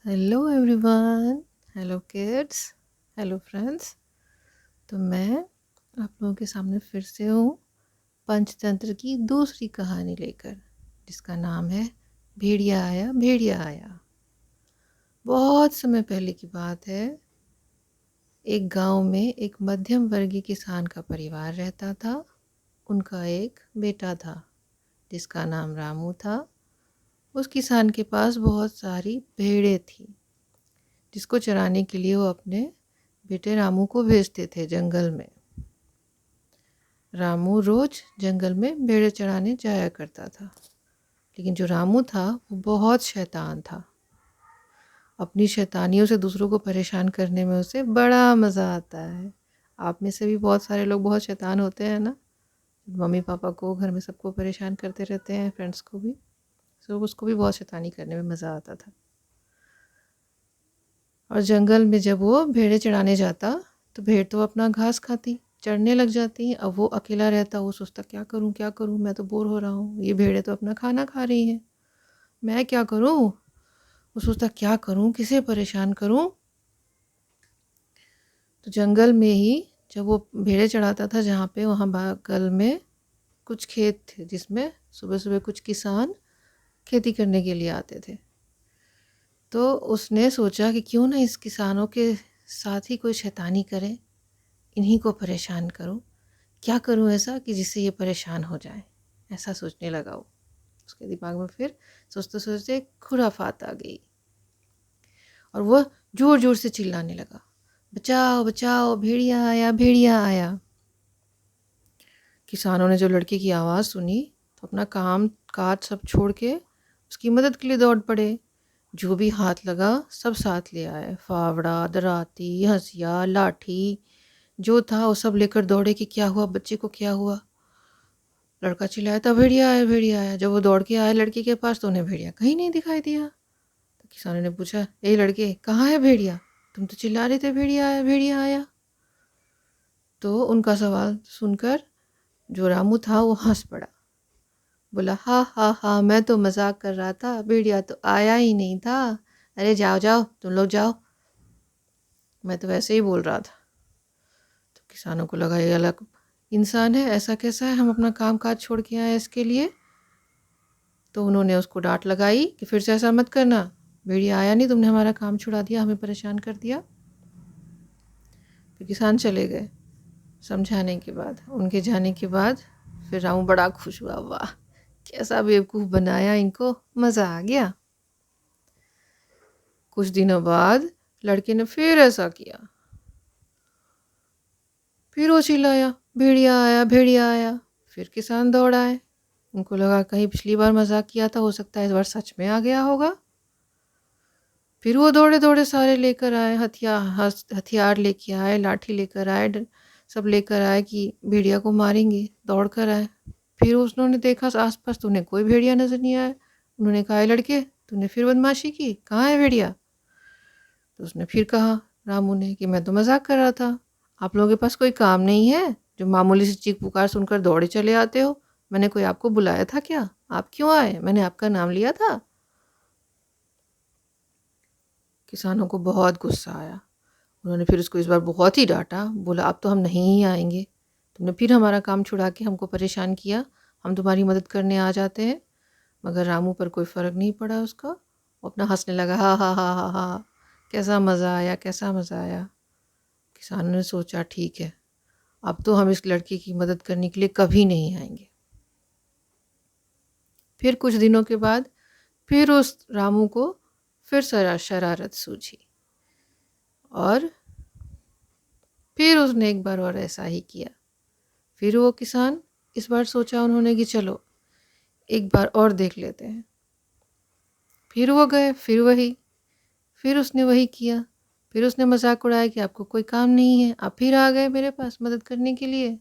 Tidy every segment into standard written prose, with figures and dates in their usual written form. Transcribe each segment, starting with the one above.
Hello everyone. Hello kids. Hello friends. तो मैं आप लोगों के सामने फिर से हूँ पंचतंत्र की दूसरी कहानी लेकर, जिसका नाम है भेड़िया आया भेड़िया आया। बहुत समय पहले की बात है। एक गांव में एक मध्यम वर्गीय किसान का परिवार रहता था। उनका एक बेटा था जिसका नाम रामू था। उस किसान के पास बहुत सारी भेड़ें थी, जिसको चराने के लिए वो अपने बेटे रामू को भेजते थे जंगल में। रामू रोज जंगल में भेड़ें चराने जाया करता था, लेकिन जो रामू था वो बहुत शैतान था। अपनी शैतानियों से दूसरों को परेशान करने में उसे बड़ा मज़ा आता है। आप में से भी बहुत सारे लोग बहुत शैतान होते हैं ना। मम्मी पापा को, घर में सबको परेशान करते रहते हैं, फ्रेंड्स को भी। तो उसको भी बहुत शैतानी करने में मज़ा आता था। और जंगल में जब वो भेड़ें चराने जाता तो भेड़ तो अपना घास खाती, चढ़ने लग जाती। अब वो अकेला रहता, वो सोचता क्या करूं क्या करूं, मैं तो बोर हो रहा हूँ, ये भेड़ें तो अपना खाना खा रही हैं, मैं क्या करूं। वो सोचता क्या करूं, किसे परेशान करूं। तो जंगल में ही जब वो भेड़ें चढ़ाता था जहाँ पे, वहाँ बगल में कुछ खेत थे जिसमें सुबह सुबह कुछ किसान खेती करने के लिए आते थे। तो उसने सोचा कि क्यों ना इस किसानों के साथ ही कोई शैतानी करे, इन्हीं को परेशान करूं। क्या करूं ऐसा कि जिससे ये परेशान हो जाए। ऐसा सोचने लगा वो। उसके दिमाग में फिर सोचते सोचते खुराफात आ गई और वह जोर जोर से चिल्लाने लगा, बचाओ बचाओ, भेड़िया आया भेड़िया आया। किसानों ने जो लड़के की आवाज़ सुनी तो अपना काम काज सब छोड़ के उसकी मदद के लिए दौड़ पड़े। जो भी हाथ लगा सब साथ ले आए, फावड़ा, दराती, हंसिया, लाठी जो था वो सब लेकर दौड़े कि क्या हुआ, बच्चे को क्या हुआ। लड़का चिल्लाया था भेड़िया आया भेड़िया आया। जब वो दौड़ के आए लड़के के पास तो उन्हें भेड़िया कहीं नहीं दिखाई दिया। तो किसानों ने पूछा, ए लड़के, कहाँ है भेड़िया? तुम तो चिल्ला रहे थे भेड़िया आया भेड़िया आया। तो उनका सवाल सुनकर जो रामू था वो हंस पड़ा। बोला, हा हा हा, मैं तो मजाक कर रहा था, भेड़िया तो आया ही नहीं था। अरे जाओ जाओ, तुम लोग जाओ, मैं तो वैसे ही बोल रहा था। तो किसानों को लगा ये अलग इंसान है, ऐसा कैसा है, हम अपना काम काज छोड़ के आए इसके लिए। तो उन्होंने उसको डांट लगाई कि फिर से ऐसा मत करना, भेड़िया आया नहीं, तुमने हमारा काम छुड़ा दिया, हमें परेशान कर दिया। फिर किसान चले गए समझाने के बाद। उनके जाने के बाद फिर रामू बड़ा खुश हुआ, वाह कैसा बेवकूफ़ बनाया इनको, मज़ा आ गया। कुछ दिनों बाद लड़के ने फिर ऐसा किया। फिर वो चिल्लाया, भेड़िया आया भेड़िया आया। फिर किसान दौड़ आए। उनको लगा कहीं पिछली बार मजाक किया था, हो सकता है इस बार सच में आ गया होगा। फिर वो दौड़े दौड़े सारे लेकर आए, हथियार लेके आए, लाठी लेकर आए, सब लेकर आए कि भेड़िया को मारेंगे, दौड़ कर आए। फिर उन्होंने देखा आसपास तो उन्हें कोई भेड़िया नजर नहीं आया। उन्होंने कहा, लड़के तूने फिर बदमाशी की, कहाँ है भेड़िया? तो उसने फिर कहा, रामू ने, कि मैं तो मजाक कर रहा था, आप लोगों के पास कोई काम नहीं है जो मामूली सी चीख पुकार सुनकर दौड़े चले आते हो? मैंने कोई आपको बुलाया था क्या? आप क्यों आए? मैंने आपका नाम लिया था? किसानों को बहुत गुस्सा आया। उन्होंने फिर उसको इस बार बहुत ही डांटा। बोला, अब तो हम नहीं ही आएंगे, तुमने फिर हमारा काम छुड़ा के हमको परेशान किया, हम तुम्हारी मदद करने आ जाते हैं। मगर रामू पर कोई फ़र्क नहीं पड़ा उसका। वो अपना हंसने लगा, हा हा हा हा हा, कैसा मज़ा आया कैसा मज़ा आया। किसानों ने सोचा, ठीक है, अब तो हम इस लड़के की मदद करने के लिए कभी नहीं आएंगे। फिर कुछ दिनों के बाद फिर उस रामू को फिर शरारत सूझी और फिर उसने एक बार और ऐसा ही किया। फिर वो किसान, इस बार सोचा उन्होंने कि चलो एक बार और देख लेते हैं। फिर वो गए, फिर उसने वही किया। फिर उसने मजाक उड़ाया कि आपको कोई काम नहीं है, आप फिर आ गए मेरे पास मदद करने के लिए।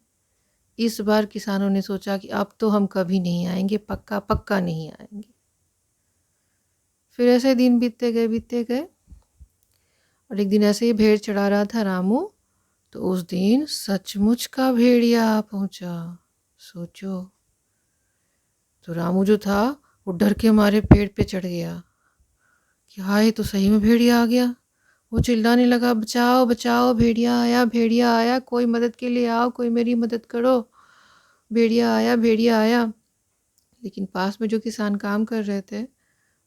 इस बार किसानों ने सोचा कि अब तो हम कभी नहीं आएंगे, पक्का पक्का नहीं आएंगे। फिर ऐसे दिन बीतते गए और एक दिन ऐसे ही भेड़ चढ़ा रहा था रामू। तो उस दिन सचमुच का भेड़िया आ पहुंचा। सोचो। तो रामू जो था वो डर के मारे पेड़ पे चढ़ गया कि हाय, तो सही में भेड़िया आ गया। वो चिल्लाने लगा, बचाओ बचाओ, भेड़िया आया, भेड़िया आया, कोई मदद के लिए आओ, कोई मेरी मदद करो, भेड़िया आया, भेड़िया आया। लेकिन पास में जो किसान काम कर रहे थे,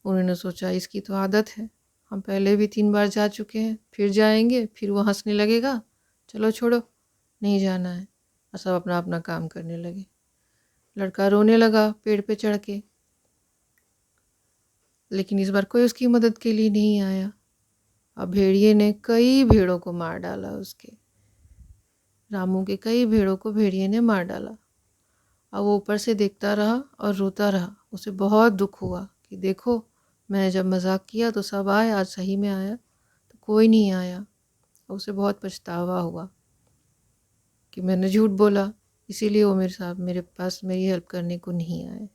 उन्होंने सोचा इसकी तो आदत है, हम पहले भी 3 बार जा चुके हैं, फिर जाएंगे, फिर वो हंसने लगेगा, चलो छोड़ो, नहीं जाना है। और सब अपना अपना काम करने लगे। लड़का रोने लगा पेड़ पे चढ़ के, लेकिन इस बार कोई उसकी मदद के लिए नहीं आया। अब भेड़िए ने कई भेड़ों को मार डाला, उसके रामू के कई भेड़ों को भेड़िए ने मार डाला। अब वो ऊपर से देखता रहा और रोता रहा। उसे बहुत दुख हुआ कि देखो, मैंने जब मजाक किया तो सब आए, आज सही में आया तो कोई नहीं आया। उसे बहुत पछतावा हुआ कि मैंने झूठ बोला, इसीलिए वो मेरे पास मेरी हेल्प करने को नहीं आए।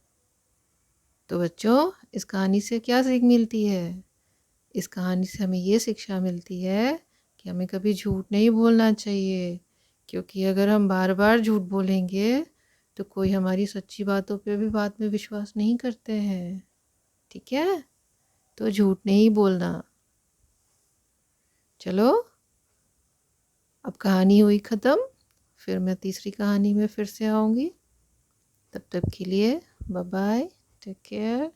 तो बच्चों, इस कहानी से क्या सीख मिलती है? इस कहानी से हमें ये शिक्षा मिलती है कि हमें कभी झूठ नहीं बोलना चाहिए, क्योंकि अगर हम बार बार झूठ बोलेंगे तो कोई हमारी सच्ची बातों पे भी बाद में विश्वास नहीं करते हैं। ठीक है, तो झूठ नहीं बोलना। चलो, अब कहानी हुई ख़त्म, फिर मैं तीसरी कहानी में फिर से आऊँगी। तब तक के लिए बाय बाय, टेक केयर।